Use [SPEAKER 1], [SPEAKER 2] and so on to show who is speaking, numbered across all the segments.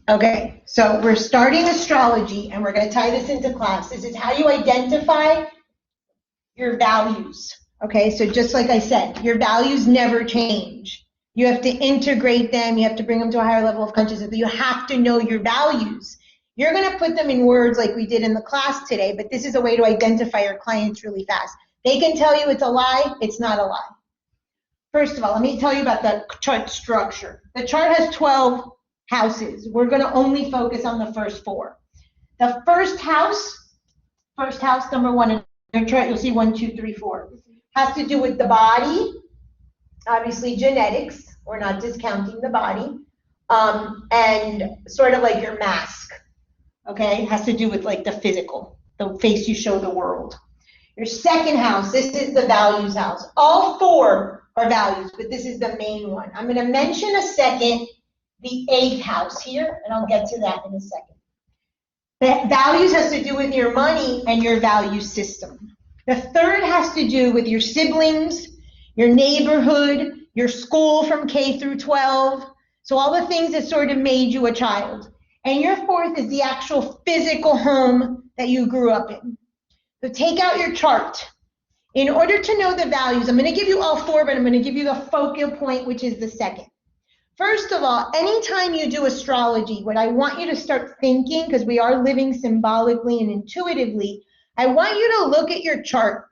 [SPEAKER 1] Okay, so we're starting astrology and we're going to tie this into class. This is how you identify your values. Okay, so just like I said, your values never change. You have to integrate them. You have to bring them to a higher level of consciousness. You have to know your values. You're going to put them in words like we did in the class today, but this is a way to identify your clients really fast. They can tell you it's a lie. It's not a lie. First of all, let me tell you about the chart structure. The chart has 12 houses. We're going to only focus on the first 4. The first house, number 1 in your chart, you'll see 1, 2, 3, 4, has to do with the body, obviously genetics. We're not discounting the body, and sort of like your mask, okay? It has to do with like the physical, the face you show the world. Your second house, this is the values house. All 4 are values, but this is the main one. I'm going to mention a second the 8th house here, and I'll get to that in a second. The values has to do with your money and your value system. The third has to do with your siblings, your neighborhood, your school from K through 12. So all the things that sort of made you a child. And your 4th is the actual physical home that you grew up in. So take out your chart. In order to know the values, I'm going to give you all 4, but I'm going to give you the focal point, which is the second. First of all, anytime you do astrology, what I want you to start thinking, because we are living symbolically and intuitively, I want you to look at your chart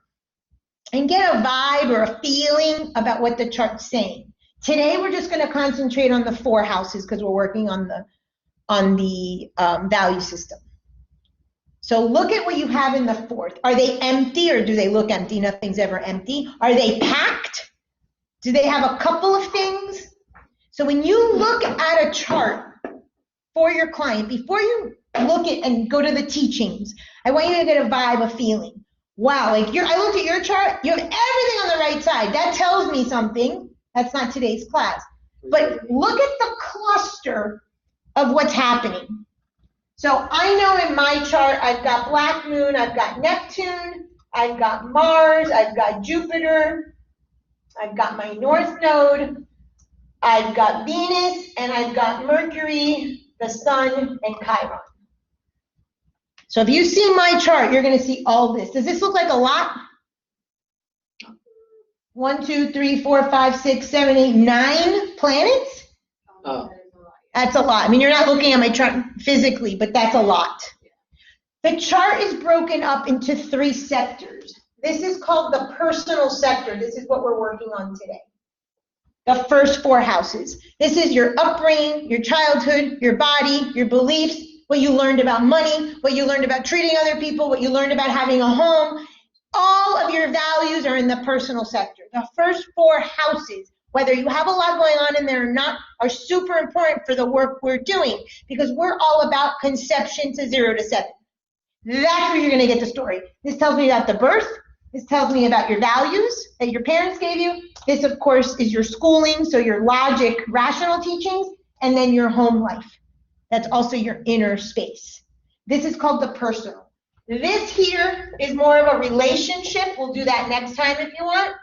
[SPEAKER 1] and get a vibe or a feeling about what the chart's saying. Today, we're just going to concentrate on the 4 houses because we're working on the value system. So look at what you have in the 4th. Are they empty or do they look empty? Nothing's ever empty. Are they packed? Do they have a couple of things? So when you look at a chart for your client, before you look at and go to the teachings, I want you to get a vibe, a feeling. Wow, like I looked at your chart, you have everything on the right side. That tells me something. That's not today's class. But look at the cluster of what's happening. So I know in my chart, I've got Black Moon, I've got Neptune, I've got Mars, I've got Jupiter, I've got my North Node, I've got Venus, and I've got Mercury, the Sun, and Chiron. So if you see my chart, you're going to see all this. Does this look like a lot? 1, 2, 3, 4, 5, 6, 7, 8, 9 planets?
[SPEAKER 2] Oh.
[SPEAKER 1] That's a lot. I mean, you're not looking at my chart physically, but that's a lot. The chart is broken up into 3 sectors. This is called the personal sector. This is what we're working on today. The first 4 houses. This is your upbringing, your childhood, your body, your beliefs, what you learned about money, what you learned about treating other people, what you learned about having a home. All of your values are in the personal sector. The first 4 houses, whether you have a lot going on in there or not, are super important for the work we're doing because we're all about conception to 0 to 7. That's where you're going to get the story. This tells me about the birth. This tells me about your values that your parents gave you. This, of course, is your schooling, so your logic, rational teachings, and then your home life. That's also your inner space. This is called the personal. This here is more of a relationship. We'll do that next time if you want.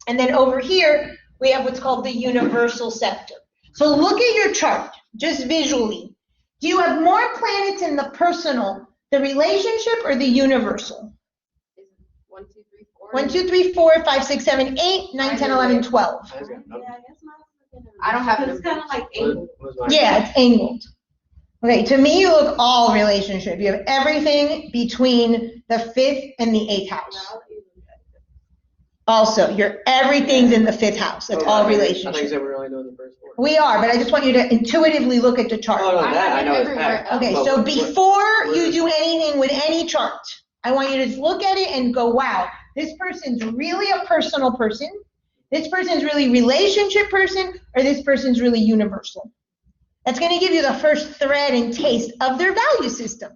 [SPEAKER 1] And then over here, we have what's called the universal sector. So look at your chart, just visually. Do you have more planets in the personal, the relationship, or the universal?
[SPEAKER 3] 1, 2, 3, 4.
[SPEAKER 1] 1, 2, 3, 4, 5, 6, 7, 8, 9, 10, 11, 12.
[SPEAKER 3] I don't have
[SPEAKER 4] It's kind of like 8.
[SPEAKER 1] Yeah, it's angled. Okay, to me, you look all relationship. You have everything between the 5th and the 8th house. Also, everything's in the 5th house. It's all
[SPEAKER 2] I think you
[SPEAKER 1] relationship.
[SPEAKER 2] said we're only doing the first 4.
[SPEAKER 1] We are, but I just want you to intuitively look at the chart.
[SPEAKER 2] Oh, no,
[SPEAKER 3] I
[SPEAKER 2] that I know it's
[SPEAKER 3] everywhere
[SPEAKER 2] packed.
[SPEAKER 1] Okay,
[SPEAKER 2] But
[SPEAKER 1] so
[SPEAKER 2] what-
[SPEAKER 1] before you do anything with any chart, I want you to just look at it and go, wow, this person's really a personal person, this person's really relationship person, or this person's really universal. That's going to give you the first thread and taste of their value system.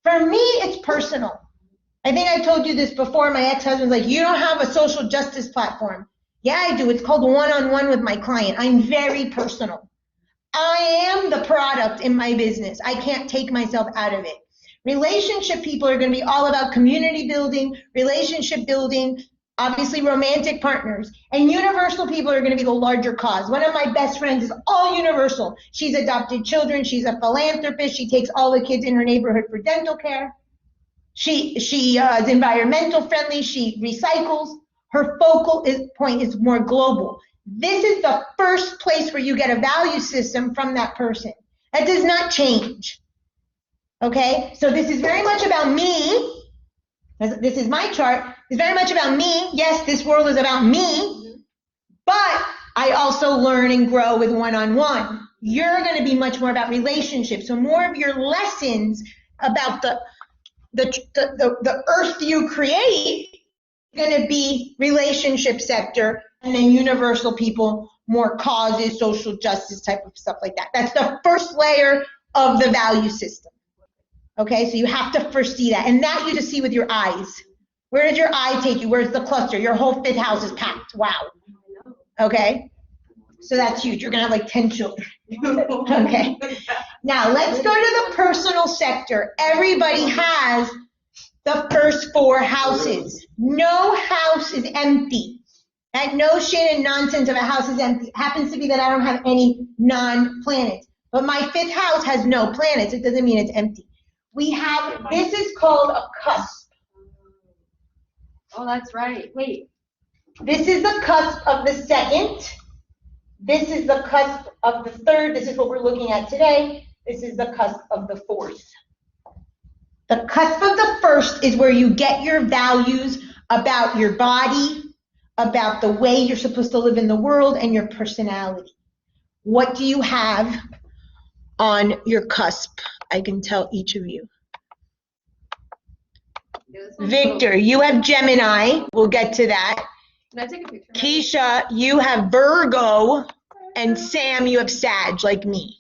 [SPEAKER 1] For me, it's personal. I think I told you this before. My ex-husband's like, you don't have a social justice platform. Yeah, I do. It's called one-on-one with my client. I'm very personal. I am the product in my business. I can't take myself out of it. Relationship people are going to be all about community building, relationship building, obviously romantic partners, and universal people are going to be the larger cause. One of my best friends is all universal. She's adopted children. She's a philanthropist. She takes all the kids in her neighborhood for dental care. She is environmental friendly. She recycles. Her focal point is more global. This is the first place where you get a value system from that person. That does not change. Okay? So this is very much about me. This is my chart. It's very much about me. Yes, this world is about me, but I also learn and grow with one-on-one. You're going to be much more about relationships. So more of your lessons about the earth you create going to be relationship sector, and then universal people, more causes, social justice type of stuff like that. That's the first layer of the value system. Okay, so you have to first see that, and that you just see with your eyes. Where does your eye take you? Where's the cluster? Your whole fifth house is packed. Wow. Okay, so that's huge. You're gonna have like 10 children. Okay, now let's go to the personal sector. Everybody has the first 4 houses. No house is empty. That notion and nonsense of a house is empty. It happens to be that I don't have any non-planets, but my 5th house has no planets. It doesn't mean it's empty. We have, this is called a cusp.
[SPEAKER 3] Oh, that's right. Wait.
[SPEAKER 1] This is the cusp of the 2nd. This is the cusp of the 3rd. This is what we're looking at today. This is the cusp of the 4th. The cusp of the 1st is where you get your values about your body, about the way you're supposed to live in the world, and your personality. What do you have on your cusp? I can tell each of you. Victor, you have Gemini. We'll get to that.
[SPEAKER 3] Can I take a picture?
[SPEAKER 1] Keisha, you have Virgo. And Sam, you have Sag, like me.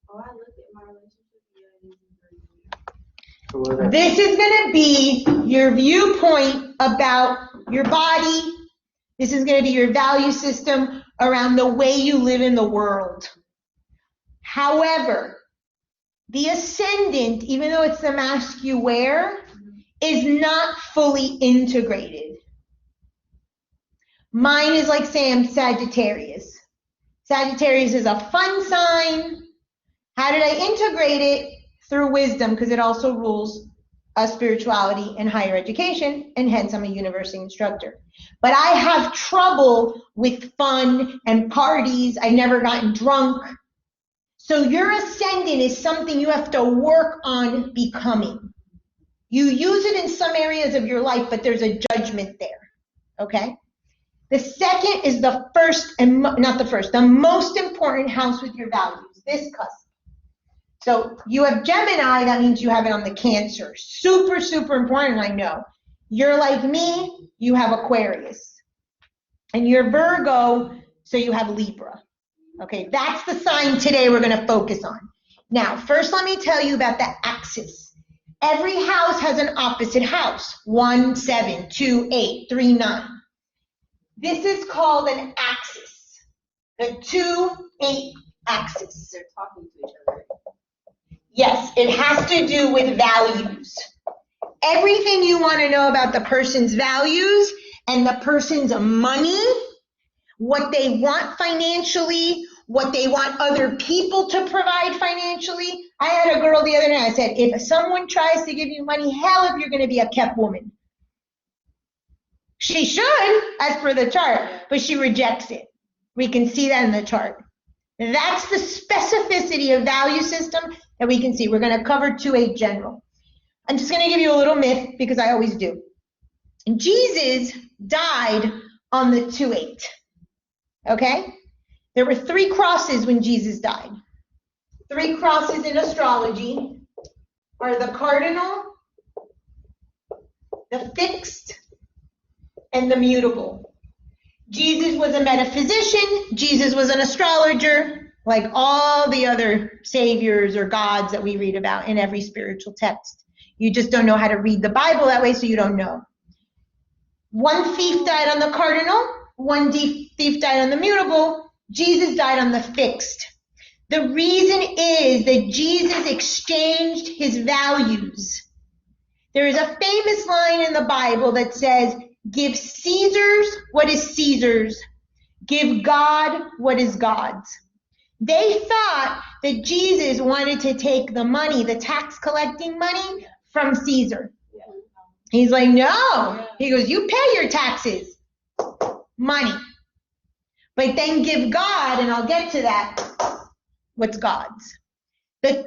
[SPEAKER 3] Oh, I looked at my relationship.
[SPEAKER 2] So what is that?
[SPEAKER 1] This is going to be your viewpoint about your body. This is going to be your value system around the way you live in the world. However, the ascendant, even though it's the mask you wear, is not fully integrated. Mine is like Sam's Sagittarius. Sagittarius is a fun sign. How did I integrate it? Through wisdom, because it also rules spirituality and higher education, and hence I'm a university instructor. But I have trouble with fun and parties. I've never gotten drunk. So your ascendant is something you have to work on becoming. You use it in some areas of your life, but there's a judgment there, okay? The second is the first, and not the first, the most important house with your values, this cusp. So you have Gemini, that means you have it on the Cancer. Super, super important, I know. You're like me, you have Aquarius. And you're Virgo, so you have Libra. Okay, that's the sign today we're going to focus on. Now, first let me tell you about the axis. Every house has an opposite house. 1, 7, 2, 8, 3, 9. This is called an axis. The 2, 8 axis.
[SPEAKER 3] They're talking to each other.
[SPEAKER 1] Yes, it has to do with values. Everything you want to know about the person's values and the person's money, what they want financially, what they want other people to provide financially. I had a girl the other night, I said, if someone tries to give you money, hell if you're going to be a kept woman. She should, as per the chart, but she rejects it. We can see that in the chart. That's the specificity of value system that we can see. We're going to cover 2-8 general. I'm just going to give you a little myth because I always do. Jesus died on the 2-8. Okay? There were 3 crosses when Jesus died. 3 crosses in astrology are the cardinal, the fixed, and the mutable. Jesus was a metaphysician. Jesus was an astrologer, like all the other saviors or gods that we read about in every spiritual text. You just don't know how to read the Bible that way, so you don't know. 1 thief died on the cardinal. 1 thief died on the mutable. Jesus died on the fixed. The reason is that Jesus exchanged his values. There is a famous line in the Bible that says, Give Caesar's what is Caesar's. Give God what is God's. They thought that Jesus wanted to take the money, the tax collecting money, from Caesar. He's like, no. He goes, you pay your taxes. Money. But then give God, and I'll get to that, what's God's. The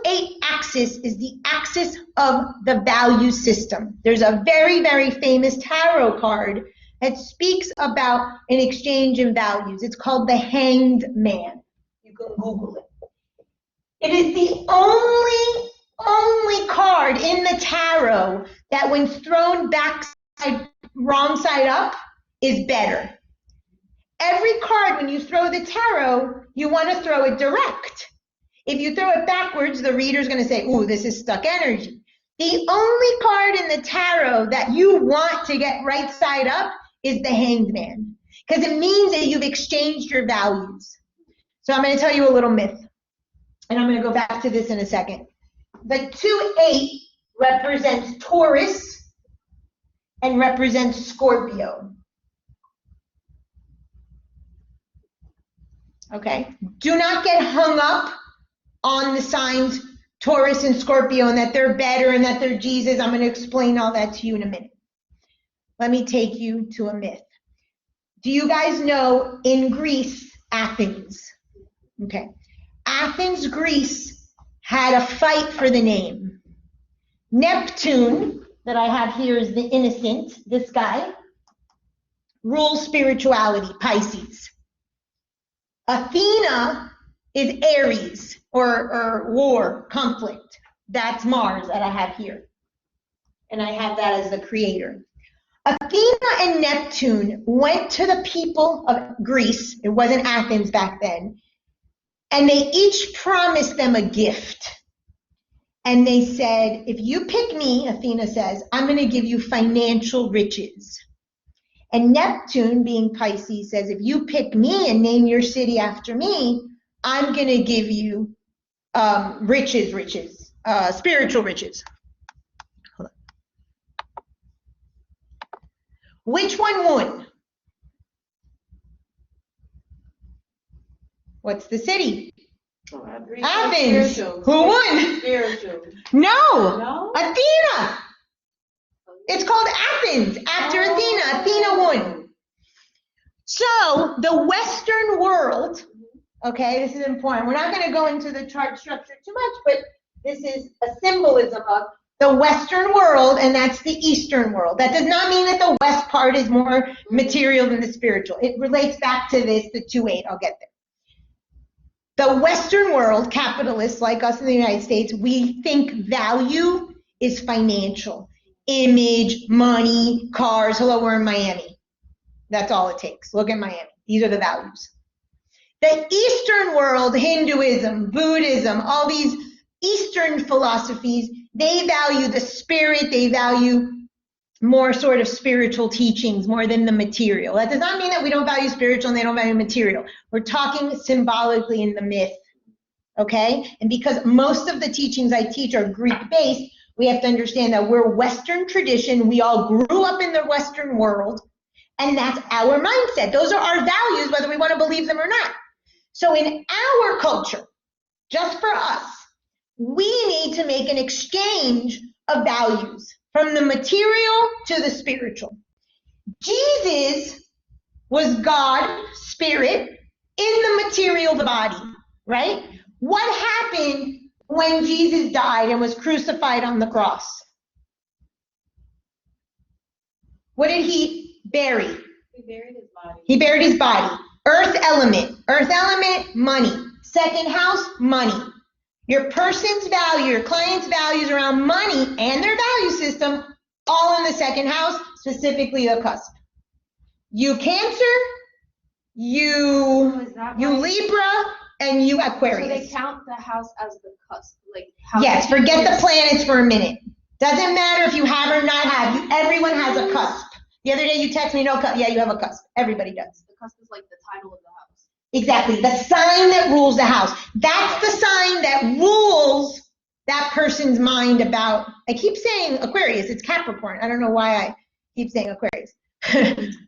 [SPEAKER 1] 2-8 axis is the axis of the value system. There's a very, very famous tarot card that speaks about an exchange in values. It's called the Hanged Man. You can Google it. It is the only card in the tarot that when thrown wrong side up is better. Every card, when you throw the tarot, you want to throw it direct. If you throw it backwards, the reader's going to say, ooh, this is stuck energy. The only card in the tarot that you want to get right side up is the Hanged Man, because it means that you've exchanged your values. So I'm going to tell you a little myth, and I'm going to go back to this in a second. The 2-8 represents Taurus and represents Scorpio. Okay? Do not get hung up on the signs Taurus and Scorpio and that they're better and that they're Jesus. I'm going to explain all that to you in a minute. Let me take you to a myth. Do you guys know in Greece, Athens? Okay. Athens, Greece had a fight for the name. Neptune, that I have here is the innocent, this guy, rules spirituality, Pisces. Athena is Aries, or war, conflict. That's Mars that I have here. And I have that as the creator. Athena and Neptune went to the people of Greece, it wasn't Athens back then, and they each promised them a gift. And they said, if you pick me, Athena says, I'm going to give you financial riches. And Neptune, being Pisces, says, if you pick me and name your city after me, I'm going to give you spiritual riches. Hold on. Which one won? What's the city? Athens. Who won?
[SPEAKER 4] Spiritual.
[SPEAKER 1] No. Athena. It's called Athens after Athena. Athena won. So the Western world, okay, this is important. We're not going to go into the chart structure too much, but this is a symbolism of the Western world, and that's the Eastern world. That does not mean that the West part is more material than the spiritual. It relates back to this, the 2-8. I'll get there. The Western world, capitalists like us in the United States, we think value is financial. Image, money, cars. Hello, we're in Miami. That's all it takes. Look at Miami. These are the values. The Eastern world, Hinduism, Buddhism, all these Eastern philosophies, they value the spirit, they value more sort of spiritual teachings more than the material. That does not mean that we don't value spiritual and they don't value material. We're talking symbolically in the myth, okay? And because most of the teachings I teach are Greek-based, we have to understand that we're Western tradition. We all grew up in the Western world, and that's our mindset. Those are our values, whether we want to believe them or not. So in our culture, just for us, we need to make an exchange of values from the material to the spiritual. Jesus was God, spirit, in the material, the body, right? What happened when Jesus died and was crucified on the cross? What did he bury?
[SPEAKER 4] He buried his body.
[SPEAKER 1] He buried his body. Earth element, money. Second house, money. Your person's value, your client's values around money and their value system, all in the second house, specifically the cusp. You Cancer, you Libra, and you Aquarius.
[SPEAKER 3] So they count the house as the cusp, like
[SPEAKER 1] yes, forget the planets for a minute. Doesn't matter if you have or not have. Everyone has a cusp. The other day you text me, no cusp. Yeah, you have a cusp. Everybody does.
[SPEAKER 3] The cusp is like the title of the house.
[SPEAKER 1] Exactly. The sign that rules the house. That's the sign that rules that person's mind about, I keep saying Aquarius, it's Capricorn. I don't know why I keep saying Aquarius.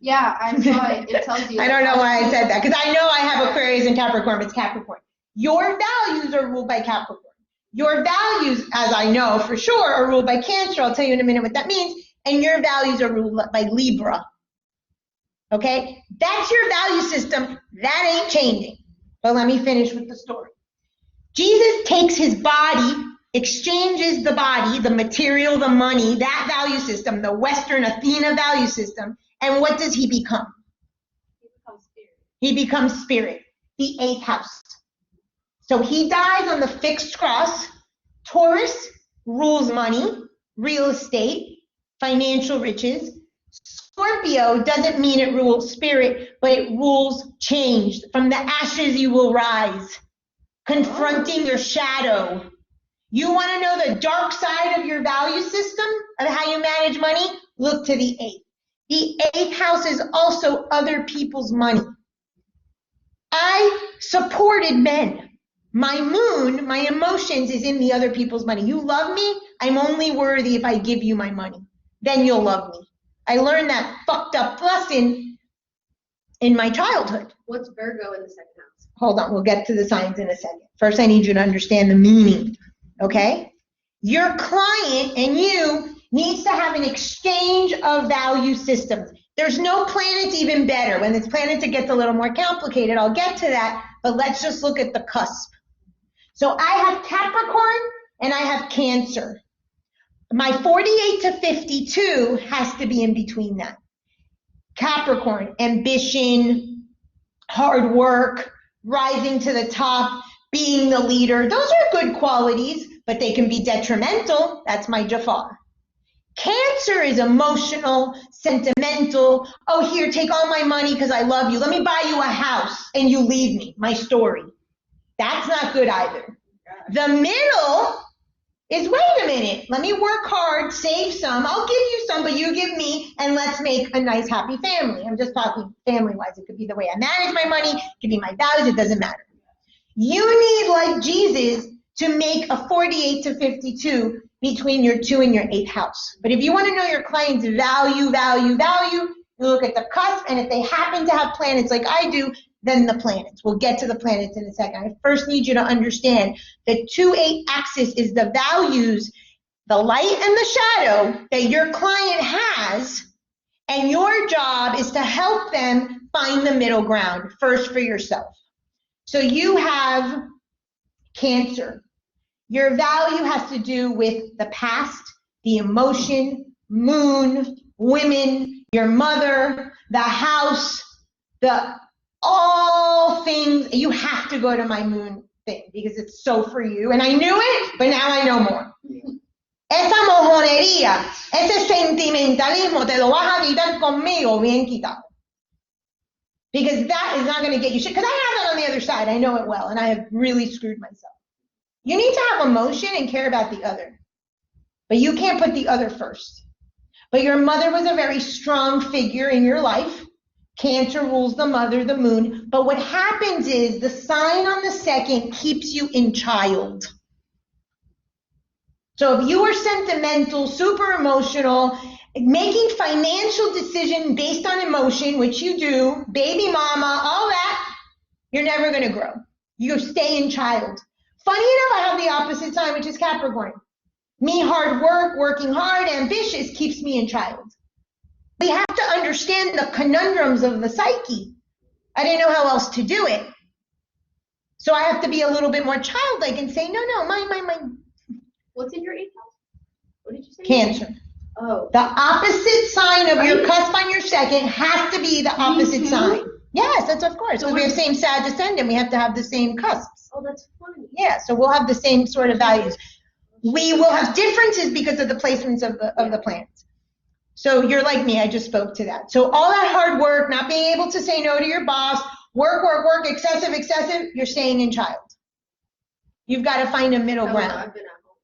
[SPEAKER 3] Yeah, I saw it. It tells you.
[SPEAKER 1] I don't know why I said that, because I know I have Aquarius and Capricorn, but it's Capricorn. Your values are ruled by Capricorn. Your values, as I know for sure, are ruled by Cancer. I'll tell you in a minute what that means. And your values are ruled by Libra. Okay? That's your value system. That ain't changing. But let me finish with the story. Jesus takes his body, exchanges the body, the material, the money, that value system, the Western Athena value system, and what does he become?
[SPEAKER 3] He becomes spirit.
[SPEAKER 1] He becomes spirit, the 8th house. So he dies on the fixed cross. Taurus rules money, real estate, financial riches. Scorpio doesn't mean it rules spirit, but it rules change. From the ashes you will rise, confronting your shadow. You want to know the dark side of your value system, of how you manage money? Look to the 8th. The 8th house is also other people's money. I supported men. My moon, my emotions is in the other people's money. You love me, I'm only worthy if I give you my money. Then you'll love me. I learned that fucked up lesson in my childhood.
[SPEAKER 3] What's Virgo in the second house?
[SPEAKER 1] Hold on, we'll get to the signs in a second. First, I need you to understand the meaning, okay? Your client and you needs to have an exchange of value systems. There's no planets even better. When it's planets, it gets a little more complicated. I'll get to that, but let's just look at the cusp. So I have Capricorn and I have Cancer. My 48 to 52 has to be in between that. Capricorn, ambition, hard work, rising to the top, being the leader. Those are good qualities, but they can be detrimental. That's my Jafar. Cancer is emotional, sentimental. Oh, here, take all my money because I love you. Let me buy you a house and you leave me. My story. That's not good either. The middle is, wait a minute, let me work hard, save some, I'll give you some, but you give me, and let's make a nice, happy family. I'm just talking family-wise. It could be the way I manage my money, it could be my values, it doesn't matter. You need, like Jesus, to make a 48 to 52 between your 2 and your 8th house. But if you want to know your client's value, you look at the cusp, and if they happen to have planets like I do, then the planets. We'll get to the planets in a second. I first need you to understand the 2-8 axis is the values, the light and the shadow that your client has, and your job is to help them find the middle ground, first for yourself. So you have Cancer. Your value has to do with the past, the emotion, moon, women, your mother, the house, all things. You have to go to my moon thing because it's so for you. And I knew it, but now I know more. Esa mojonería, ese sentimentalismo, te lo vas a quitar conmigo bien quitado. Because that is not going to get you shit. Because I have that on the other side. I know it well, and I have really screwed myself. You need to have emotion and care about the other. But you can't put the other first. But your mother was a very strong figure in your life. Cancer rules the mother, the moon. But what happens is the sign on the second keeps you in child. So if you are sentimental, super emotional, making financial decisions based on emotion, which you do, baby mama, all that, you're never going to grow. You stay in child. Funny enough, I have the opposite sign, which is Capricorn. Me, hard work, working hard, ambitious, keeps me in child. We have to understand the conundrums of the psyche. I didn't know how else to do it. So I have to be a little bit more childlike and say, no, mine.
[SPEAKER 3] What's in your 8th house? What did you say?
[SPEAKER 1] Cancer.
[SPEAKER 3] Oh.
[SPEAKER 1] The opposite sign of your cusp on your second has to be the opposite sign. Yes, that's of course. So we have the same Sag ascendant. We have to have the same cusps.
[SPEAKER 3] Oh, that's funny.
[SPEAKER 1] Yeah, so we'll have the same sort of values. We will have differences because of the placements of the planets. So you're like me, I just spoke to that. So all that hard work, not being able to say no to your boss, work, excessive, you're staying in child. You've got to find a middle ground.
[SPEAKER 3] I've been at home.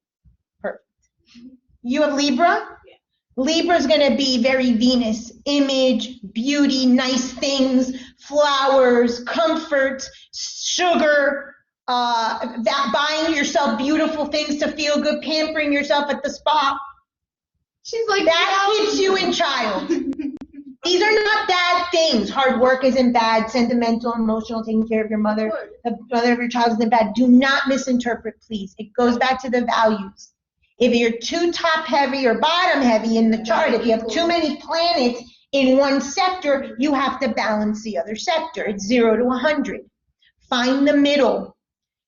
[SPEAKER 1] Perfect. You have Libra?
[SPEAKER 3] Yeah.
[SPEAKER 1] Libra's going to be very Venus, image, beauty, nice things, flowers, comfort, sugar, buying yourself beautiful things to feel good, pampering yourself at the spa.
[SPEAKER 3] She's like,
[SPEAKER 1] that keeps you in child. These are not bad things. Hard work isn't bad. Sentimental, emotional, taking care of your mother, the mother of your child isn't bad. Do not misinterpret, please. It goes back to the values. If you're too top heavy or bottom heavy in the chart, if you have too many planets in one sector, you have to balance the other sector. It's 0 to 100. Find the middle.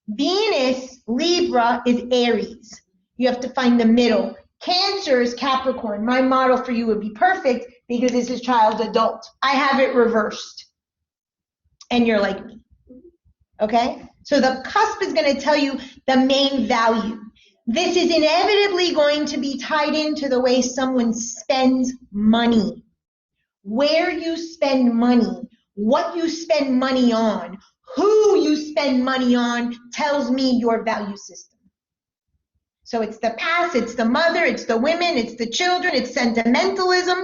[SPEAKER 1] Venus, Libra, is Aries. You have to find the middle. Cancer is Capricorn. My model for you would be perfect because this is child adult. I have it reversed. And you're like me. Okay? So the cusp is going to tell you the main value. This is inevitably going to be tied into the way someone spends money. Where you spend money, what you spend money on, who you spend money on tells me your value system. So it's the past, it's the mother, it's the women, it's the children, it's sentimentalism,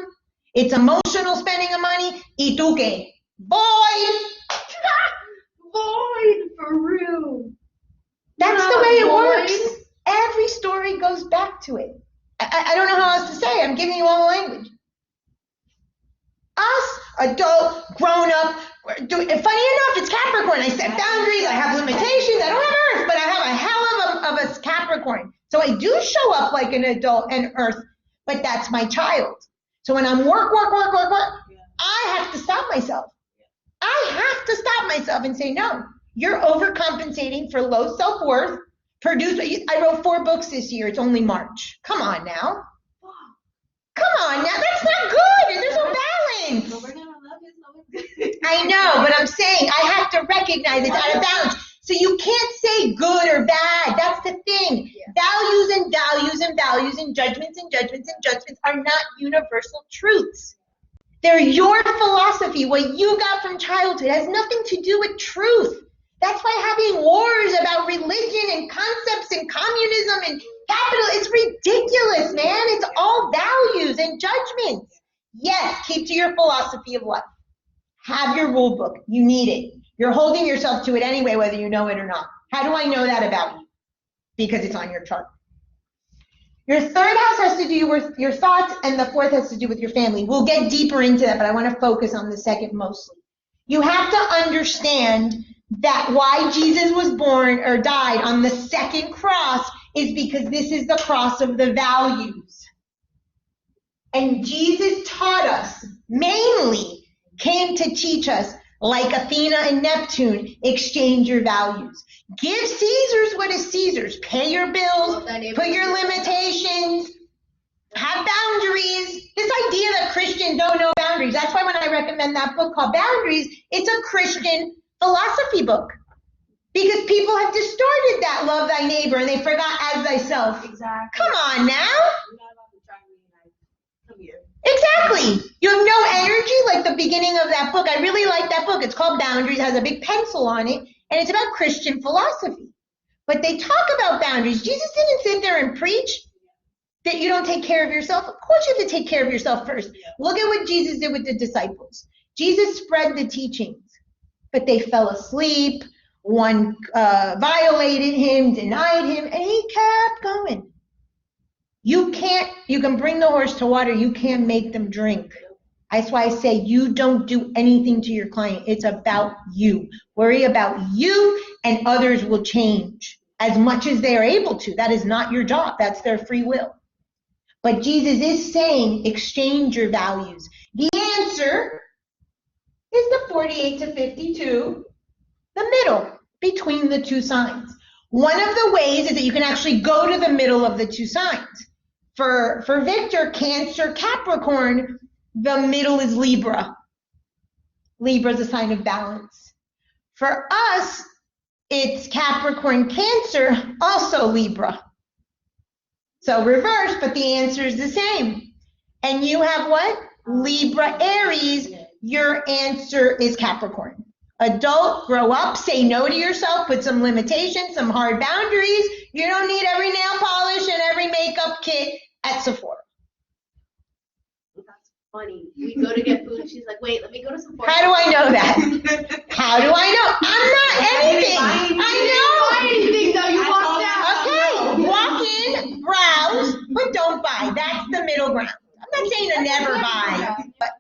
[SPEAKER 1] it's emotional spending of money. ¿Y tú qué? Void!
[SPEAKER 3] Void for real.
[SPEAKER 1] That's
[SPEAKER 3] Not
[SPEAKER 1] the way it
[SPEAKER 3] void.
[SPEAKER 1] works. Every story goes back to it. I don't know how else to say. I'm giving you all the language. Us, adult, grown up, funny enough, it's Capricorn. I set boundaries, I have limitations, I don't have Earth, but I have a hell of a Capricorn. So I do show up like an adult and Earth, but that's my child. So when I'm work, I have to stop myself. I have to stop myself and say, no, you're overcompensating for low self-worth. I wrote 4 books this year. It's only March. Come on now. Come on now. That's not good. There's no balance.
[SPEAKER 3] But we're gonna love it.
[SPEAKER 1] I know, but I'm saying I have to recognize it's out of balance. So you can't say good or bad. That's the thing. Values and values and values and judgments and judgments and judgments are not universal truths. They're your philosophy. What you got from childhood has nothing to do with truth. That's why having wars about religion and concepts and communism and capital is ridiculous, man. It's all values and judgments. Yes, keep to your philosophy of life. Have your rule book. You need it. You're holding yourself to it anyway, whether you know it or not. How do I know that about you? Because it's on your chart. Your 3rd house has to do with your thoughts, and the 4th has to do with your family. We'll get deeper into that, but I want to focus on the 2nd mostly. You have to understand that why Jesus was born or died on the 2nd cross is because this is the cross of the values. And Jesus taught us, mainly came to teach us, like Athena and Neptune, exchange your values. Give Caesar's what is Caesar's. Pay your bills, put your limitations, have boundaries. This idea that Christians don't know boundaries, that's why when I recommend that book called Boundaries, it's a Christian philosophy book. Because people have distorted that love thy neighbor and they forgot as thyself.
[SPEAKER 3] Exactly.
[SPEAKER 1] Come on now.
[SPEAKER 3] You're not about to try me and I come here.
[SPEAKER 1] Exactly. You have no energy, like the beginning of that book. I really like that book. It's called Boundaries, has a big pencil on it, and it's about Christian philosophy. But they talk about boundaries. Jesus didn't sit there and preach that you don't take care of yourself. Of course you have to take care of yourself first. Look at what Jesus did with the disciples. Jesus spread the teachings, but they fell asleep. One violated him, denied him, and he kept going. You can bring the horse to water, you can't make them drink. That's why I say you don't do anything to your client. It's about you. Worry about you, and others will change as much as they are able to. That is not your job. That's their free will. But Jesus is saying, exchange your values. The answer is the 48 to 52, the middle between the 2 signs. One of the ways is that you can actually go to the middle of the 2 signs. For Victor, Cancer, Capricorn, the middle is Libra. Libra is a sign of balance. For us, it's Capricorn, Cancer, also Libra. So reverse, but the answer is the same. And you have what? Libra, Aries. Your answer is Capricorn. Adult, grow up, say no to yourself, put some limitations, some hard boundaries. You don't need every nail polish and every makeup kit at Sephora.
[SPEAKER 3] That's funny. We go to get food and she's like, wait, let me go to Sephora.
[SPEAKER 1] How do I know that? How do I know? I'm not anything. I know.
[SPEAKER 3] Anything though, you walked out.
[SPEAKER 1] Okay, walk in, browse, but don't buy. That's the middle ground. I'm not saying to never buy, but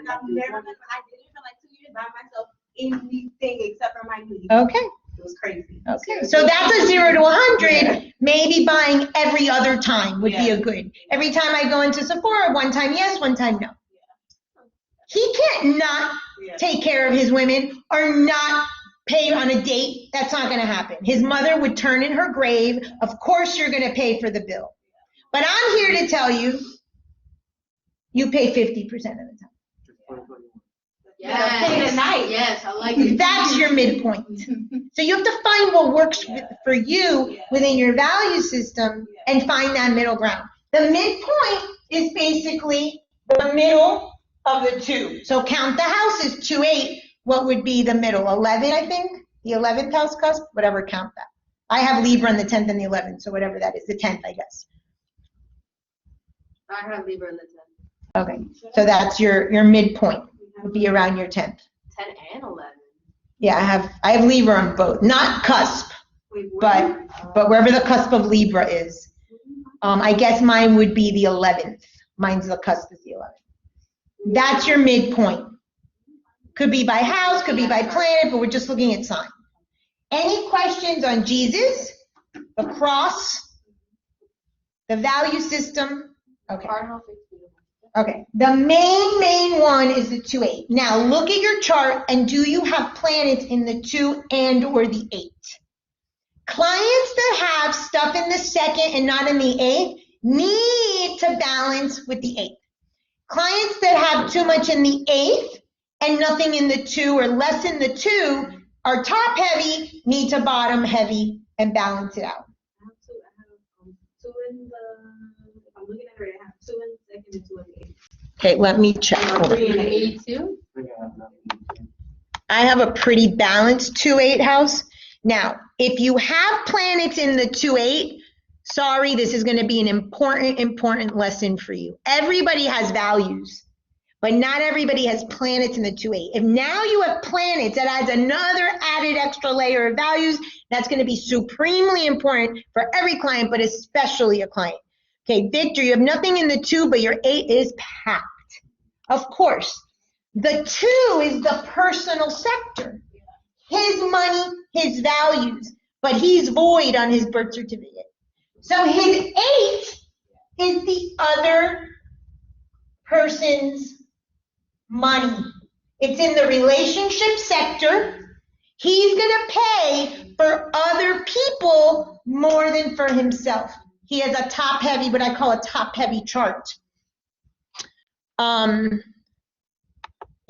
[SPEAKER 4] I'm never gonna. I did it for like 2 years by myself. Anything except for my needs.
[SPEAKER 1] Okay.
[SPEAKER 4] It was crazy.
[SPEAKER 1] Okay. So that's a 0 to 100. Maybe buying every other time would be a good. Every time I go into Sephora, one time yes, one time no. He can't not take care of his women or not pay on a date. That's not going to happen. His mother would turn in her grave. Of course you're going to pay for the bill. But I'm here to tell you, you pay 50% of the time.
[SPEAKER 3] Yes, I like it.
[SPEAKER 1] That's your midpoint. So you have to find what works for you within your value system and find that middle ground. The midpoint is basically the middle of the two. So count the houses, 2, 8. What would be the middle? 11, I think? The 11th house cusp? Whatever, count that. I have Libra on the 10th and the 11th, so whatever that is, the 10th, I guess.
[SPEAKER 3] I have Libra in the 10th.
[SPEAKER 1] Okay, so that's your midpoint, would be around your 10th.
[SPEAKER 3] 10 and 11.
[SPEAKER 1] Yeah, I have Libra on both, not cusp, but wherever the cusp of Libra is. I guess mine would be the 11th. Mine's the cusp is the 11th. That's your midpoint. Could be by house, could be by planet, but we're just looking at sign. Any questions on Jesus, the cross, the value system? Okay. Okay. The main one is the 2, 8. Now look at your chart and do you have planets in the 2 and or the 8? Clients that have stuff in the 2nd and not in the 8th need to balance with the 8th. Clients that have too much in the 8th and nothing in the 2 or less in the 2 are top heavy, need to bottom heavy and balance it out.
[SPEAKER 4] I have two in the, if I'm looking at it, I have 2 in the 2nd and 2 in the 8th.
[SPEAKER 1] Okay, let me check. Hold on.
[SPEAKER 3] Me too.
[SPEAKER 1] I have a pretty balanced 2-8 house. Now, if you have planets in the 2-8, sorry, this is going to be an important lesson for you. Everybody has values, but not everybody has planets in the 2-8. If now you have planets, that adds another added extra layer of values. That's going to be supremely important for every client, but especially a client. Okay, Victor, you have nothing in the 2, but your 8 is packed. Of course, the 2 is the personal sector. His money, his values, but he's void on his birth certificate. So his 8 is the other person's money. It's in the relationship sector. He's going to pay for other people more than for himself. He has a top heavy, what I call a top heavy chart.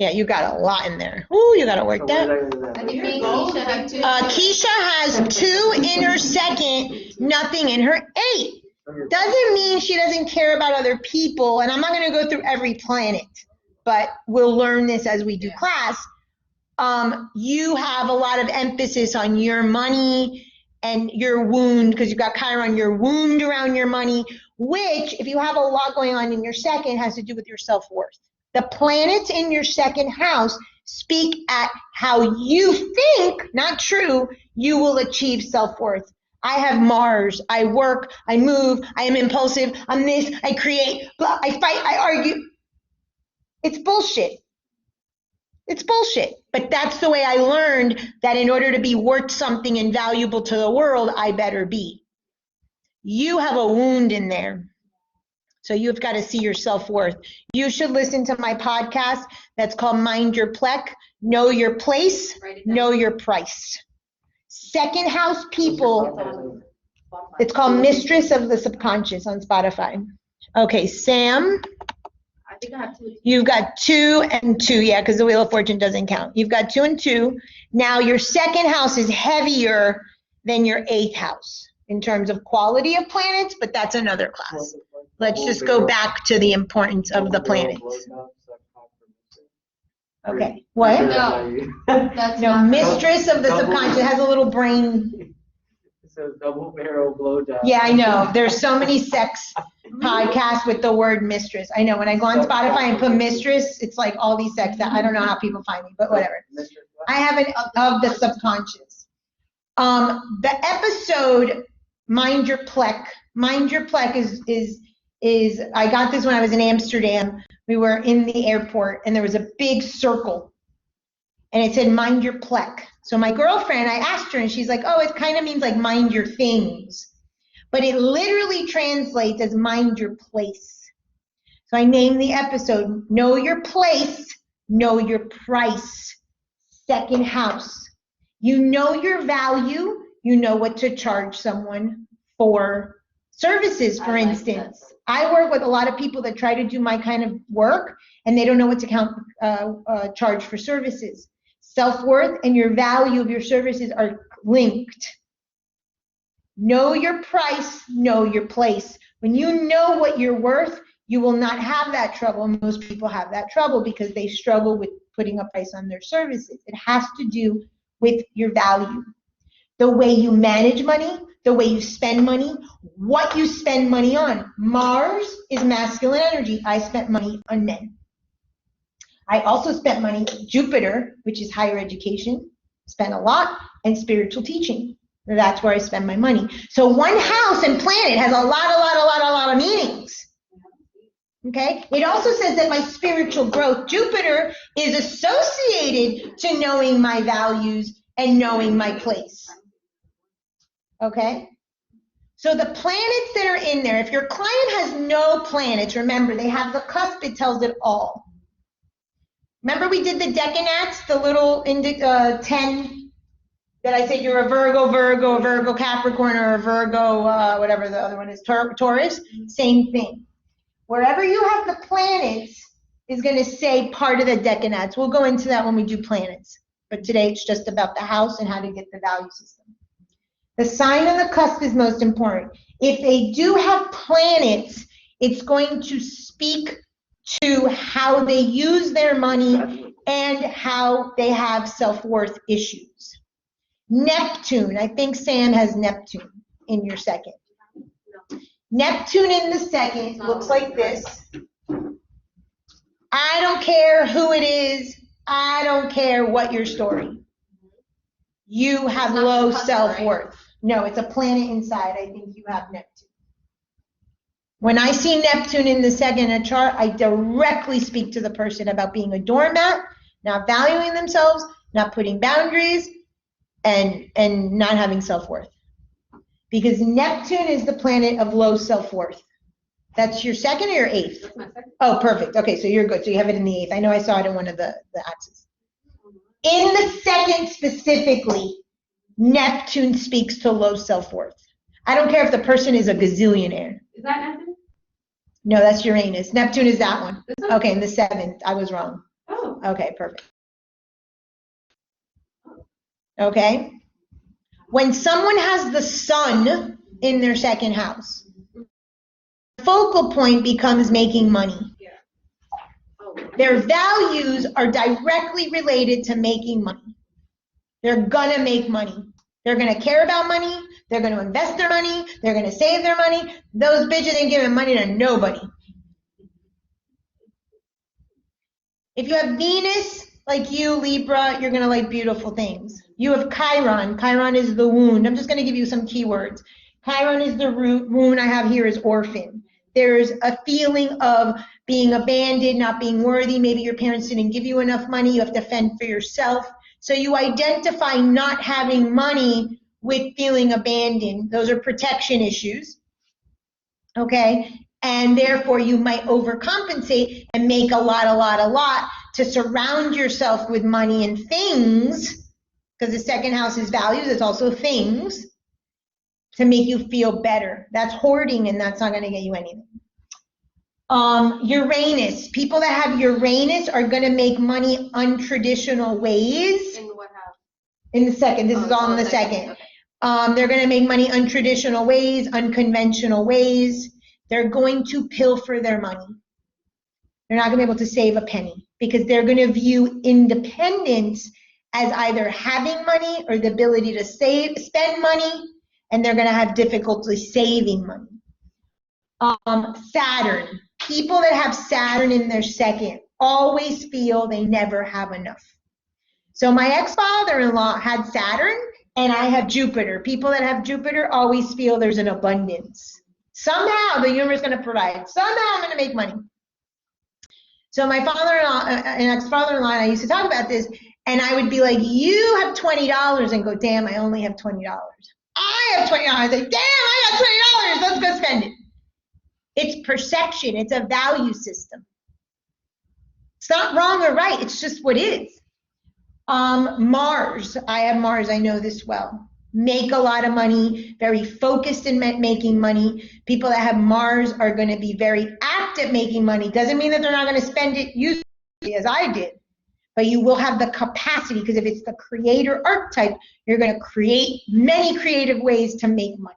[SPEAKER 1] Yeah, you got a lot in there. Ooh, you got to work that.
[SPEAKER 3] I think me and Keisha have 2.
[SPEAKER 1] Keisha has 2 in her 2nd, nothing in her 8. Doesn't mean she doesn't care about other people, and I'm not going to go through every planet, but we'll learn this as we do class. You have a lot of emphasis on your money and your wound, because you got Chiron, your wound around your money, which, if you have a lot going on in your 2nd, has to do with your self-worth. The planets in your 2nd house speak at how you think, not true, you will achieve self-worth. I have Mars, I work, I move, I am impulsive, I'm this, I create, blah, I fight, I argue. It's bullshit. It's bullshit. But that's the way I learned that in order to be worth something and valuable to the world, I better be. You have a wound in there. So you've got to see your self-worth. You should listen to my podcast that's called Mind Your Plec, Know Your Place, Know Your Price. 2nd house people, it's called Mistress of the Subconscious on Spotify. Okay, Sam,
[SPEAKER 3] I think I have 2.
[SPEAKER 1] you've got 2 and 2, yeah, because the Wheel of Fortune doesn't count. You've got 2 and 2. Now your 2nd house is heavier than your 8th house in terms of quality of planets, but that's another class. Let's just go back to the importance of the planets. Okay, what?
[SPEAKER 3] No, that's
[SPEAKER 1] No,
[SPEAKER 3] not.
[SPEAKER 1] Mistress of the Subconscious has a little brain.
[SPEAKER 2] It says double barrel blowjob.
[SPEAKER 1] Yeah, I know. There's so many sex podcasts with the word mistress. I know. When I go on Spotify and put mistress, it's like all these sex. I don't know how people find me, but whatever. I have an of the subconscious. The episode Mind Your Plec. Mind Your Plec is I got this when I was in Amsterdam We were in the airport and there was a big circle and it said, mind your plec. So my girlfriend, I asked her and she's like, oh, it kind of means like mind your things. But it literally translates as mind your place. So I named the episode, Know Your Place, Know Your Price, second house. You know your value, you know what to charge someone for services, for instance. I work with a lot of people that try to do my kind of work and they don't know what to charge for services. Self-worth and your value of your services are linked. Know your price, know your place. When you know what you're worth, you will not have that trouble. Most people have that trouble because they struggle with putting a price on their services. It has to do with your value. The way you manage money, the way you spend money, what you spend money on. Mars is masculine energy. I spent money on men. I also spent money, Jupiter, which is higher education, spent a lot, and spiritual teaching. That's where I spend my money. So one house and planet has a lot of meanings. Okay? It also says that my spiritual growth, Jupiter, is associated to knowing my values and knowing my place. Okay? So the planets that are in there, if your client has no planets, remember, they have the cusp, it tells it all. Remember we did the decanads, the little 10 that I said you're a Virgo, Capricorn, or a Virgo, whatever the other one is, Taurus? Same thing. Wherever you have the planets is going to say part of the decanads. We'll go into that when we do planets. But today it's just about the house and how to get the value system. The sign on the cusp is most important. If they do have planets, it's going to speak to how they use their money and how they have self-worth issues. Neptune, I think Sam has Neptune in your second. Neptune in the second looks like this. I don't care who it is. I don't care what your story. You have low self-worth. No, it's a planet inside. I think you have Neptune. When I see Neptune in the second in a chart, I directly speak to the person about being a doormat, not valuing themselves, not putting boundaries, and not having self-worth. Because Neptune is the planet of low self-worth. That's your second or your eighth?
[SPEAKER 4] That's my second.
[SPEAKER 1] Oh, perfect. Okay, so you're good. So you have it in the eighth. I know I saw it in one of the axes. In the second specifically, Neptune speaks to low self-worth. I don't care if the person is a gazillionaire.
[SPEAKER 4] Is that Neptune?
[SPEAKER 1] No, that's Uranus. Neptune is that one.
[SPEAKER 4] This one?
[SPEAKER 1] Okay, in the seventh. I was wrong.
[SPEAKER 4] Oh.
[SPEAKER 1] Okay, perfect. Okay? When someone has the sun in their second house, the focal point becomes making money.
[SPEAKER 4] Yeah. Oh.
[SPEAKER 1] Their values are directly related to making money. They're gonna make money. They're gonna care about money. They're gonna invest their money. They're gonna save their money. Those bitches ain't giving money to nobody. If you have Venus, like you, Libra, you're gonna like beautiful things. You have Chiron. Chiron is the wound. I'm just gonna give you some keywords. Chiron is the root. Wound I have here is orphan. There's a feeling of being abandoned, not being worthy. Maybe your parents didn't give you enough money. You have to fend for yourself. So you identify not having money with feeling abandoned. Those are protection issues, okay? And therefore you might overcompensate and make a lot to surround yourself with money and things, because the second house is values, it's also things, to make you feel better. That's hoarding and that's not gonna get you anything. Uranus, people that have Uranus are gonna make money untraditional ways.
[SPEAKER 4] In what house?
[SPEAKER 1] In the second, this is all in the second.
[SPEAKER 4] Okay.
[SPEAKER 1] They're gonna make money untraditional ways, unconventional ways. They're going to pilfer their money. They're not gonna be able to save a penny because they're gonna view independence as either having money or the ability to spend money, and they're gonna have difficulty saving money. Saturn, people that have Saturn in their second always feel they never have enough. So my ex-father-in-law had Saturn and I have Jupiter. People that have Jupiter always feel there's an abundance. Somehow the universe is going to provide. Somehow I'm going to make money. So my father-in-law, an ex-father-in-law, and I used to talk about this, and I would be like, you have $20, and go, damn, I only have $20. I have $20. I say, damn, I got $20. Let's go spend it. It's perception. It's a value system. It's not wrong or right. It's just what is. Mars. I have Mars. I know this well. Make a lot of money, very focused in making money. People that have Mars are going to be very apt at making money. Doesn't mean that they're not going to spend it usually as I did, but you will have the capacity, because if it's the creator archetype, you're going to create many creative ways to make money.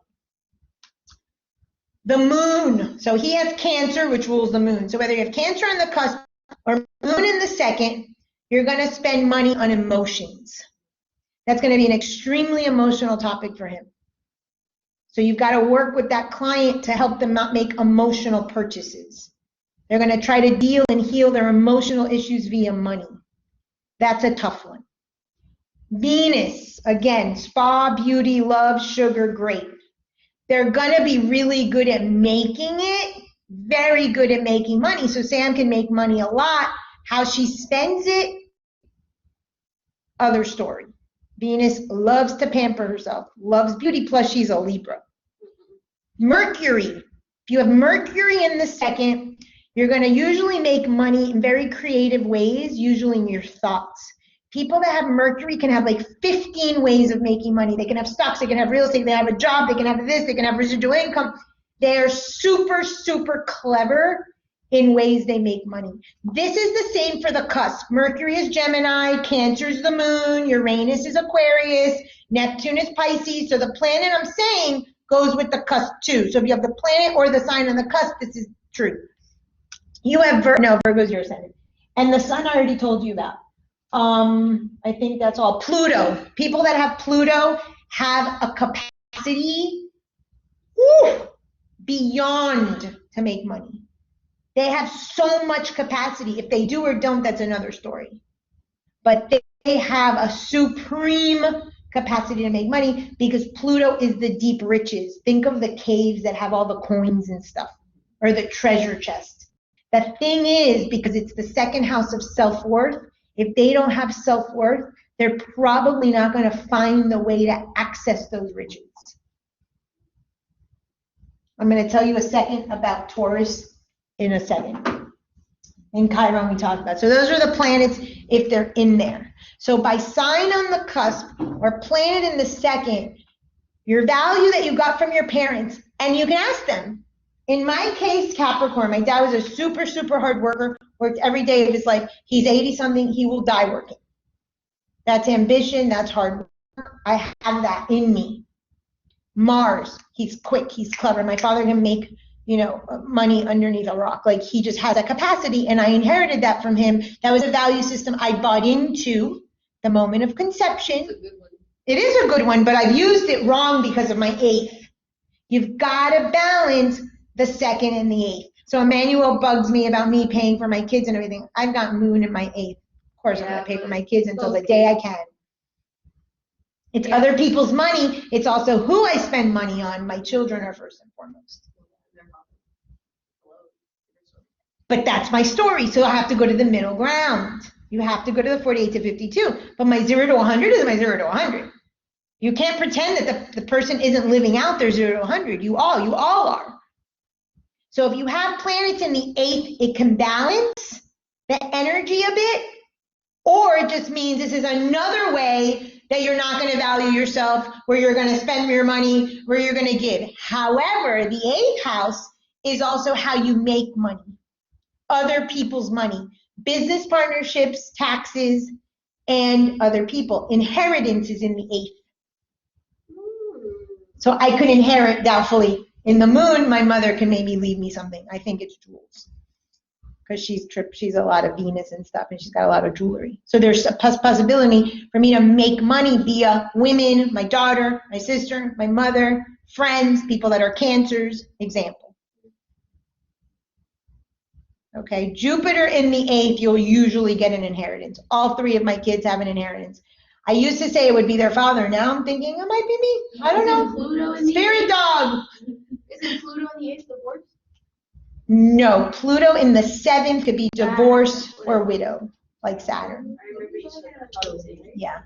[SPEAKER 1] The moon. So he has Cancer, which rules the moon. So whether you have Cancer on the cusp or moon in the second, you're going to spend money on emotions. That's going to be an extremely emotional topic for him. So you've got to work with that client to help them not make emotional purchases. They're going to try to deal and heal their emotional issues via money. That's a tough one. Venus, again, spa, beauty, love, sugar, great. They're going to be really good at making it, very good at making money. So Sam can make money a lot. How she spends it, other story. Venus loves to pamper herself, loves beauty, plus she's a Libra. Mercury. If you have Mercury in the second, you're going to usually make money in very creative ways, usually in your thoughts. People that have Mercury can have like 15 ways of making money. They can have stocks, they can have real estate, they have a job, they can have this, they can have residual income. They're super, super clever in ways they make money. This is the same for the cusp. Mercury is Gemini, Cancer is the moon, Uranus is Aquarius, Neptune is Pisces. So the planet I'm saying goes with the cusp too. So if you have the planet or the sign on the cusp, this is true. You have Virgo's your ascendant. And the sun I already told you about. I think that's all. Pluto. People that have Pluto have a capacity beyond to make money. They have so much capacity. If they do or don't, that's another story. But they have a supreme capacity to make money because Pluto is the deep riches. Think of the caves that have all the coins and stuff, or the treasure chest. The thing is, because it's the second house of self-worth, if they don't have self-worth, they're probably not going to find the way to access those riches. I'm going to tell you a second about Taurus in a second. In Chiron we talked about. So those are the planets if they're in there. So by sign on the cusp or planet in the second, your value that you got from your parents, and you can ask them. In my case, Capricorn, my dad was a super, super hard worker, worked every day of his life. He's 80-something, he will die working. That's ambition, that's hard work. I have that in me. Mars, he's quick, he's clever. My father can make, money underneath a rock. Like, he just has that capacity, and I inherited that from him. That was a value system I bought into the moment of conception. It is a good one, but I've used it wrong because of my eighth. You've got to balance the second and the eighth. So Emmanuel bugs me about me paying for my kids and everything. I've got moon in my eighth. Of course, I'm going to pay for my kids until the day I can. It's other people's money. It's also who I spend money on. My children are first and foremost. But that's my story, so I have to go to the middle ground. You have to go to the 48 to 52. But my 0 to 100 is my 0 to 100. You can't pretend that the person isn't living out their 0 to 100. You all are. So if you have planets in the eighth, it can balance the energy a bit, or it just means this is another way that you're not going to value yourself, where you're going to spend your money, where you're going to give. However, the eighth house is also how you make money. Other people's money, business partnerships, taxes, and other people. Inheritance is in the eighth. So I could inherit doubtfully. In the moon, my mother can maybe leave me something. I think it's jewels, because she's a lot of Venus and stuff, and she's got a lot of jewelry. So there's a possibility for me to make money via women, my daughter, my sister, my mother, friends, people that are Cancers, example. Okay, Jupiter in the eighth, you'll usually get an inheritance. All three of my kids have an inheritance. I used to say it would be their father. Now I'm thinking it might be me. I don't know.
[SPEAKER 3] Pluto in
[SPEAKER 1] Spirit dog.
[SPEAKER 3] Isn't Pluto in the eighth divorce?
[SPEAKER 1] No, Pluto in the 7th could be divorce or widow, like Saturn.
[SPEAKER 4] I remember you said that.
[SPEAKER 1] Yeah.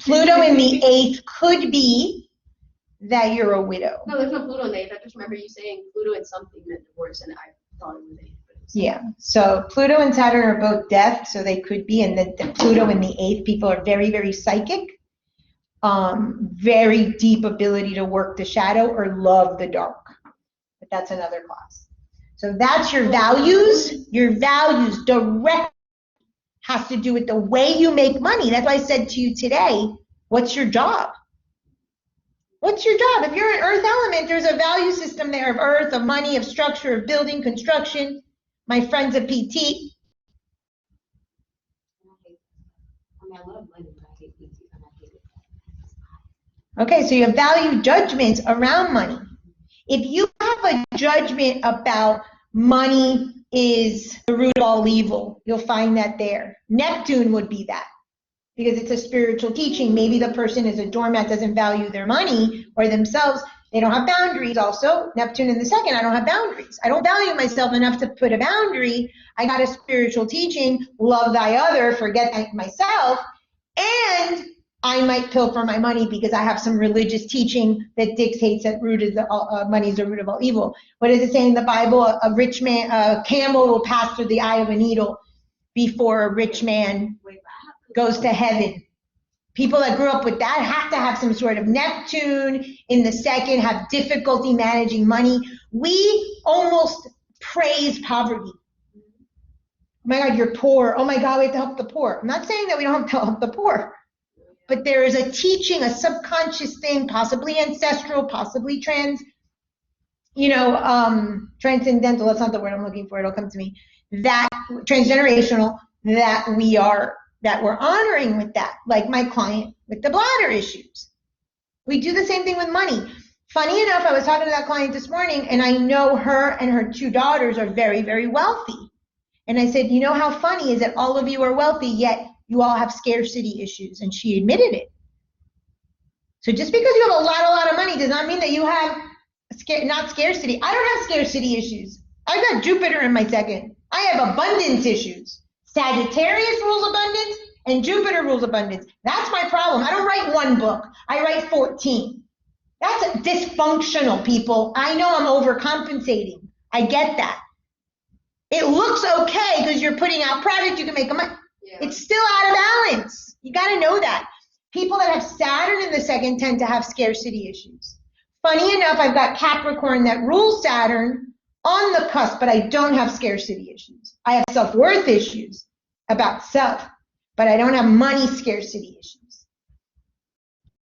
[SPEAKER 1] Pluto in the 8th could be that you're a widow.
[SPEAKER 3] No, there's no Pluto in the 8th. I just remember you saying Pluto in something meant divorce, and I thought it was 8th. But it was
[SPEAKER 1] Yeah. So Pluto and Saturn are both death, so they could be. And the Pluto in the 8th, people are very, very psychic, very deep ability to work the shadow or love the dark. But that's another class. So that's your values. Your values direct has to do with the way you make money. That's why I said to you today, what's your job? What's your job? If you're an earth element, there's a value system there of earth, of money, of structure, of building, construction. My friend's a PT.
[SPEAKER 4] I love money, but I hate PT, and I hate it.
[SPEAKER 1] Okay, so you have value judgments around money. If you have a judgment about money is the root of all evil, you'll find that there. Neptune would be that because it's a spiritual teaching. Maybe the person is a doormat, doesn't value their money or themselves. They don't have boundaries also. Neptune in the 2nd, I don't have boundaries. I don't value myself enough to put a boundary. I got a spiritual teaching, love thy other, forget myself, and I might pilfer my money because I have some religious teaching that dictates that money is the root of all evil. What does it say in the Bible? A rich man, a camel will pass through the eye of a needle before a rich man goes to heaven. People that grew up with that have to have some sort of Neptune in the 2nd, have difficulty managing money. We almost praise poverty. Oh my God, you're poor. Oh my God, we have to help the poor. I'm not saying that we don't have to help the poor. But there is a teaching, a subconscious thing, possibly ancestral, possibly transcendental, that's not the word I'm looking for, it'll come to me, that transgenerational, that we're honoring with that, like my client with the bladder issues. We do the same thing with money. Funny enough, I was talking to that client this morning, and I know her and her 2 daughters are very, very wealthy. And I said, you know how funny is that all of you are wealthy, yet you all have scarcity issues, and she admitted it. So just because you have a lot of money does not mean that you have not scarcity. I don't have scarcity issues. I've got Jupiter in my 2nd. I have abundance issues. Sagittarius rules abundance, and Jupiter rules abundance. That's my problem. I don't write 1 book. I write 14. That's dysfunctional, people. I know I'm overcompensating. I get that. It looks okay because you're putting out product, you can make money. Yeah. It's still out of balance. You got to know that. People that have Saturn in the 2nd tend to have scarcity issues. Funny enough, I've got Capricorn that rules Saturn on the cusp, but I don't have scarcity issues. I have self-worth issues about self, but I don't have money scarcity issues.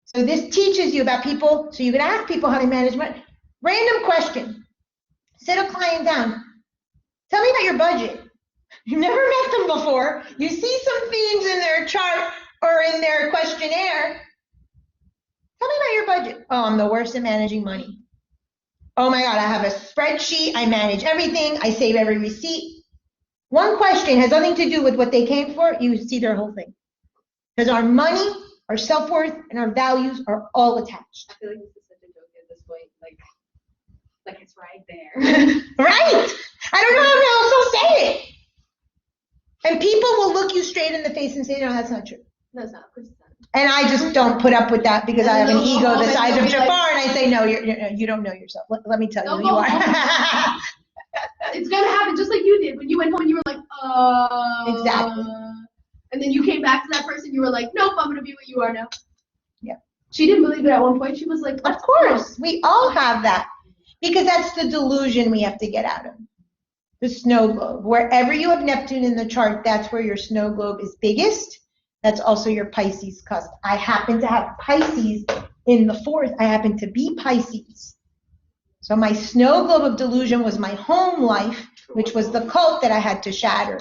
[SPEAKER 1] So this teaches you about people, so you can ask people how they manage money. Random question. Sit a client down. Tell me about your budget. You've never met them before. You see some themes in their chart or in their questionnaire. Tell me about your budget. Oh, I'm the worst at managing money. Oh my God, I have a spreadsheet. I manage everything. I save every receipt. One question has nothing to do with what they came for. You see their whole thing. Because our money, our self-worth, and our values are all attached.
[SPEAKER 4] I feel like this is such a joke at this point. Like it's right there.
[SPEAKER 1] Right? I don't know how else to say it. And people will look you straight in the face and say, no, that's not true.
[SPEAKER 3] No, it's not. Of course it's not.
[SPEAKER 1] And I just don't put up with that because I have an ego the size of Jafar, and I say, no, you don't know yourself. Let me tell you who you are.
[SPEAKER 3] It's going to happen just like you did when you went home and you were like,
[SPEAKER 1] Exactly.
[SPEAKER 3] And then you came back to that person, you were like, nope, I'm going to be what you are now.
[SPEAKER 1] Yeah.
[SPEAKER 3] She didn't believe it at one point. She was like,
[SPEAKER 1] Of course, we all have that because that's the delusion we have to get out of. The snow globe. Wherever you have Neptune in the chart, that's where your snow globe is biggest. That's also your Pisces cusp. I happen to have Pisces in the 4th. I happen to be Pisces. So my snow globe of delusion was my home life, which was the cult that I had to shatter.
[SPEAKER 3] I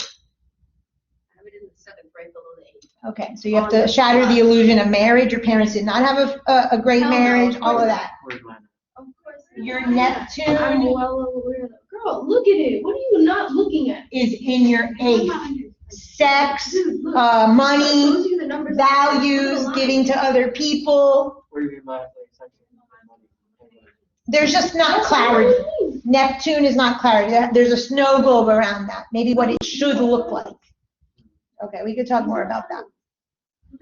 [SPEAKER 3] have it in the 7th, right below the 8th.
[SPEAKER 1] Okay, so you have to shatter the illusion of marriage. Your parents did not have a great marriage, all of that.
[SPEAKER 3] Of course.
[SPEAKER 1] Your
[SPEAKER 3] I'm
[SPEAKER 1] Neptune
[SPEAKER 3] well aware of that. Girl, look at it. What are you not looking at?
[SPEAKER 1] is in your 8th. Sex, money,
[SPEAKER 3] Those are the numbers.
[SPEAKER 1] values, giving to other people.
[SPEAKER 2] What do you mean by like sex and money?
[SPEAKER 1] There's just not clarity. Neptune is not clarity. There's a snow globe around that. Maybe what it should look like. Okay, we could talk more about that.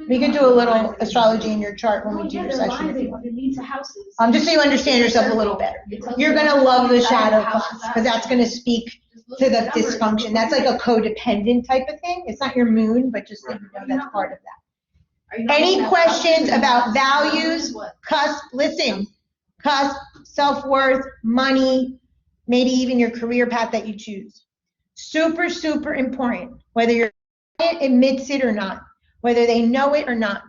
[SPEAKER 1] We could do a little astrology in your chart when we do your session if you want.
[SPEAKER 4] It leads to houses.
[SPEAKER 1] Just so you understand yourself a little better. You're gonna love the shadow class because that's gonna speak to the dysfunction. That's like a codependent type of thing. It's not your moon, but just so you know that's part of that. Any questions about values, cusp, listen, cusp, self-worth, money, maybe even your career path that you choose. Super, super important, whether your client admits it or not, whether they know it or not.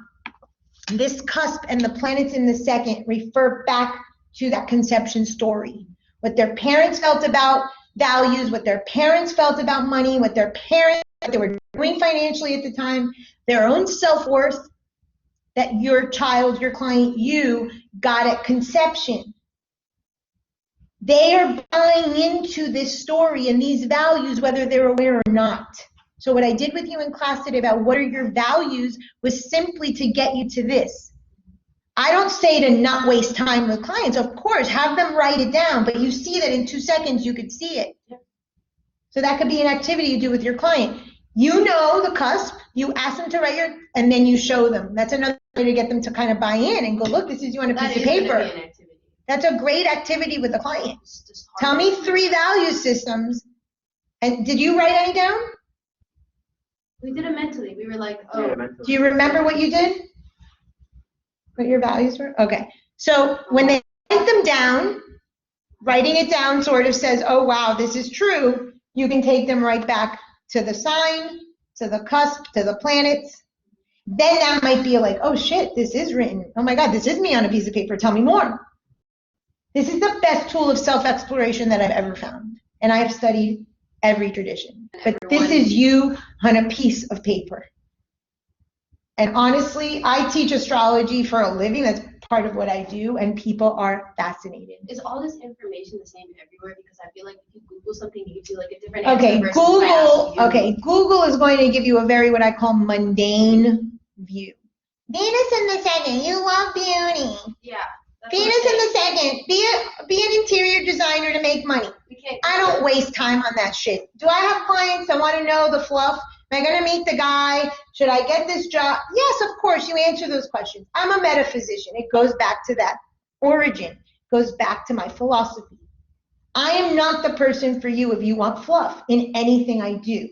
[SPEAKER 1] This cusp and the planets in the second refer back to that conception story. What their parents felt about values, what their parents felt about money, what they were doing financially at the time, their own self-worth that your child, your client, you got at conception. They are buying into this story and these values whether they're aware or not. So what I did with you in class today about what are your values was simply to get you to this. I don't say to not waste time with clients. Of course, have them write it down, but you see that in 2 seconds you could see it. So that could be an activity you do with your client. You know the cusp, you ask them to write and then you show them. That's another way to get them to kind of buy in and go, look, this is you on a piece of paper. That's a great activity with the client. Tell me 3 value systems. And did you write any down?
[SPEAKER 3] We did it mentally. We were like, oh.
[SPEAKER 1] Do you remember what you did? What your values were? Okay. So when they write them down, writing it down sort of says, oh, wow, this is true. You can take them right back to the sign, to the cusp, to the planets. Then that might be like, oh, shit, this is written. Oh, my God, this is me on a piece of paper. Tell me more. This is the best tool of self-exploration that I've ever found. And I have studied every tradition. But this is you on a piece of paper. And honestly, I teach astrology for a living. That's part of what I do, and people are fascinated.
[SPEAKER 3] Is all this information the same everywhere? Because I feel like if you Google something, it gives you like a different
[SPEAKER 1] Okay,
[SPEAKER 3] answer.
[SPEAKER 1] Google is going to give you a very what I call mundane view. Venus in the second, you love beauty.
[SPEAKER 3] Yeah.
[SPEAKER 1] Venus in the second, be an interior designer to make money. I don't waste time on that shit. Do I have clients that want to know the fluff? Am I going to meet the guy? Should I get this job? Yes, of course, you answer those questions. I'm a metaphysician. It goes back to that origin. It goes back to my philosophy. I am not the person for you if you want fluff in anything I do.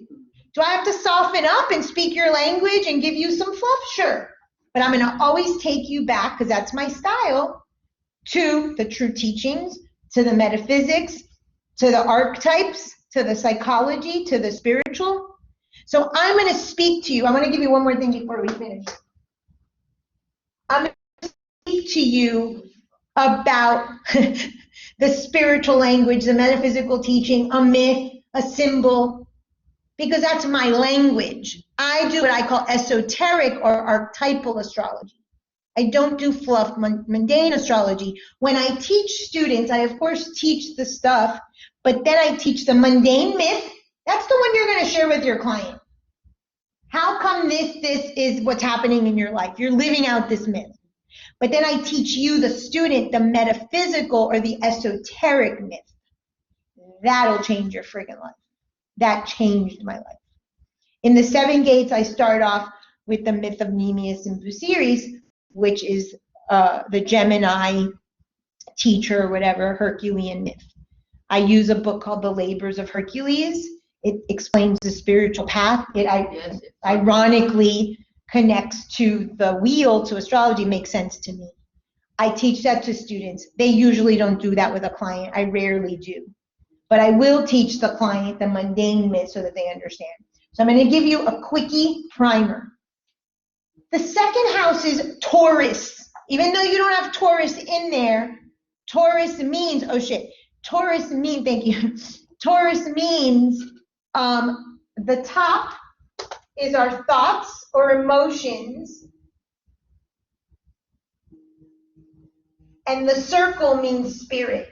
[SPEAKER 1] Do I have to soften up and speak your language and give you some fluff? Sure. But I'm going to always take you back, because that's my style, to the true teachings, to the metaphysics, to the archetypes, to the psychology, to the spiritual. So I'm going to speak to you. I want to give you one more thing before we finish. I'm going to speak to you about the spiritual language, the metaphysical teaching, a myth, a symbol, because that's my language. I do what I call esoteric or archetypal astrology. I don't do fluff, mundane astrology. When I teach students, I of course teach the stuff, but then I teach the mundane myth. That's the one you're going to share with your client. How come this is what's happening in your life? You're living out this myth. But then I teach you, the student, the metaphysical or the esoteric myth. That'll change your friggin' life. That changed my life. In the 7 gates, I start off with the myth of Nemesis and Busiris, which is the Gemini teacher or whatever, Herculean myth. I use a book called The Labors of Hercules. It explains the spiritual path. It ironically connects to the wheel, to astrology, makes sense to me. I teach that to students. They usually don't do that with a client. I rarely do. But I will teach the client the mundane myth so that they understand. So I'm going to give you a quickie primer. The second house is Taurus. Even though you don't have Taurus in there, Taurus means, oh shit, Taurus means, thank you. Taurus means the top is our thoughts or emotions, and the circle means spirit.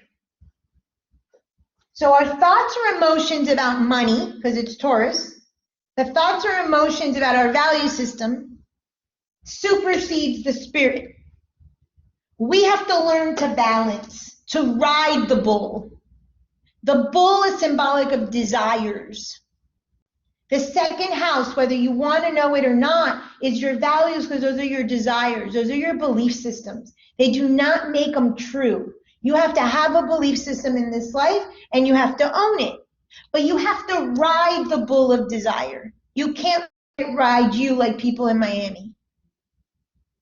[SPEAKER 1] So our thoughts or emotions about money, because it's Taurus, the thoughts or emotions about our value system supersedes the spirit. We have to learn to balance, to ride the bull. The bull is symbolic of desires. The second house, whether you want to know it or not, is your values, because those are your desires. Those are your belief systems. They do not make them true. You have to have a belief system in this life, and you have to own it. But you have to ride the bull of desire. You can't ride you like people in Miami.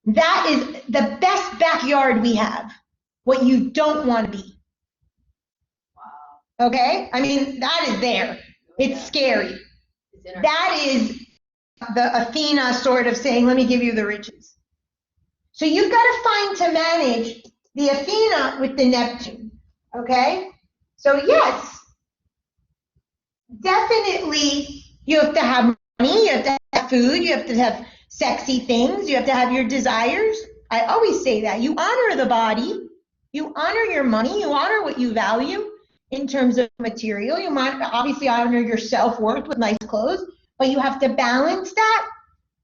[SPEAKER 1] That is the best backyard we have. What you don't want to be.
[SPEAKER 3] Wow.
[SPEAKER 1] Okay? I mean, that is there. It's scary.
[SPEAKER 3] It's in our-
[SPEAKER 1] That is the Athena sort of saying, let me give you the riches. So you've got to find to manage the Athena with the Neptune. Okay? So yes, definitely you have to have money, you have to have food, you have to have sexy things, you have to have your desires. I always say that. You honor the body, you honor your money, you honor what you value in terms of material. You might obviously honor your self-worth with nice clothes, but you have to balance that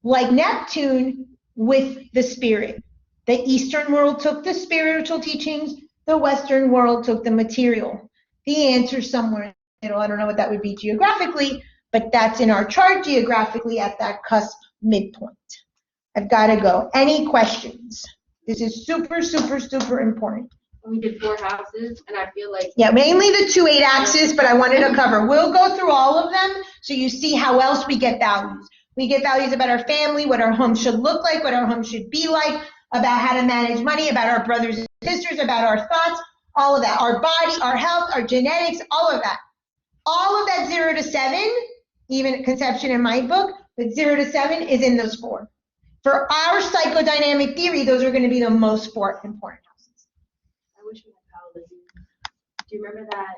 [SPEAKER 1] like Neptune with the spirit. The Eastern world took the spiritual teachings, the Western world took the material. The answer's somewhere in the middle. I don't know what that would be geographically, but that's in our chart geographically at that cusp midpoint. I've got to go. Any questions? This is super, super, super important.
[SPEAKER 3] We did 4 houses, and I feel like
[SPEAKER 1] Yeah, mainly the 2-8 axis, but I wanted to cover. We'll go through all of them so you see how else we get values. We get values about our family, what our home should look like, what our home should be like, about how to manage money, about our brothers and sisters, about our thoughts, all of that. Our body, our health, our genetics, all of that. All of that 0 to 7, even conception in my book, but 0 to 7 is in those 4. For our psychodynamic theory, those are going to be the most important houses.
[SPEAKER 3] I wish we had Paolo. Do you remember that